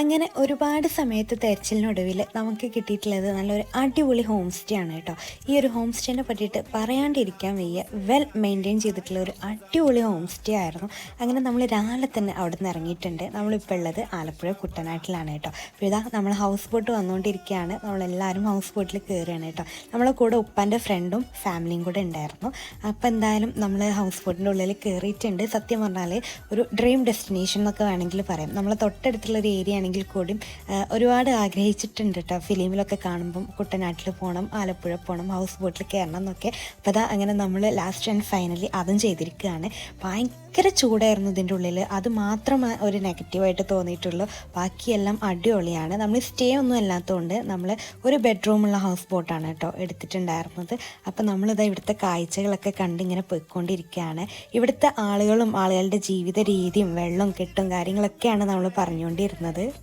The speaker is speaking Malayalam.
അങ്ങനെ ഒരുപാട് സമയത്ത് തെരച്ചിലിനൊടുവിൽ നമുക്ക് കിട്ടിയിട്ടുള്ളത് നല്ലൊരു അടിപൊളി ഹോം സ്റ്റേ ആണ് കേട്ടോ. ഈ ഒരു ഹോം സ്റ്റേനെ പറ്റിയിട്ട് പറയാണ്ടിരിക്കാൻ വയ്യ. വെൽ മെയിൻറ്റെയിൻ ചെയ്തിട്ടുള്ള ഒരു അടിപൊളി ഹോം സ്റ്റേ ആയിരുന്നു. അങ്ങനെ നമ്മൾ രാവിലെ തന്നെ അവിടെ നിന്ന് ഇറങ്ങിയിട്ടുണ്ട്. നമ്മളിപ്പോൾ ഉള്ളത് ആലപ്പുഴ കുട്ടനാട്ടിലാണ് കേട്ടോ. അപ്പോൾ ഇതാ നമ്മൾ ഹൗസ് ബോട്ട് വന്നുകൊണ്ടിരിക്കുകയാണ്. നമ്മളെല്ലാവരും ഹൗസ് ബോട്ടിൽ കയറുകയാണ് കേട്ടോ. നമ്മളെ കൂടെ ഉപ്പാൻ്റെ ഫ്രണ്ടും ഫാമിലിയും കൂടെ ഉണ്ടായിരുന്നു. അപ്പോൾ എന്തായാലും നമ്മൾ ഹൗസ് ബോട്ടിൻ്റെ ഉള്ളിൽ കയറിയിട്ടുണ്ട്. സത്യം പറഞ്ഞാൽ ഒരു ഡ്രീം ഡെസ്റ്റിനേഷൻ എന്നൊക്കെ വേണമെങ്കിൽ പറയാം. നമ്മളെ തൊട്ടടുത്തുള്ളൊരു ഏരിയ ആണെങ്കിൽ കൂടിയും ഒരുപാട് ആഗ്രഹിച്ചിട്ടുണ്ട് കേട്ടോ. ഫിലിമിലൊക്കെ കാണുമ്പം കുട്ടനാട്ടിൽ പോകണം, ആലപ്പുഴ പോകണം, ഹൗസ് ബോട്ടിൽ കയറണം എന്നൊക്കെ. അപ്പോൾ അതാ അങ്ങനെ നമ്മൾ ലാസ്റ്റ് ആൻഡ് ഫൈനലി അതും ചെയ്തിരിക്കുകയാണ്. ഭയങ്കര ചൂടായിരുന്നു ഇതിൻ്റെ ഉള്ളിൽ. അത് മാത്രം ഒരു നെഗറ്റീവായിട്ട് തോന്നിയിട്ടുള്ളൂ. ബാക്കിയെല്ലാം അടിപൊളിയാണ്. നമ്മൾ സ്റ്റേ ഒന്നും അല്ലാത്തതുകൊണ്ട് നമ്മൾ ഒരു ബെഡ്റൂമുള്ള ഹൗസ് ബോട്ടാണ് കേട്ടോ എടുത്തിട്ടുണ്ടായിരുന്നത്. അപ്പോൾ നമ്മളിതാ ഇവിടുത്തെ കാഴ്ചകളൊക്കെ കണ്ടിങ്ങനെ പോയിക്കൊണ്ടിരിക്കുകയാണ്. ഇവിടുത്തെ ആളുകളുടെ ജീവിത രീതിയും വെള്ളവും കെട്ടും കാര്യങ്ങളൊക്കെയാണ് നമ്മൾ പറഞ്ഞുകൊണ്ടിരുന്നത്.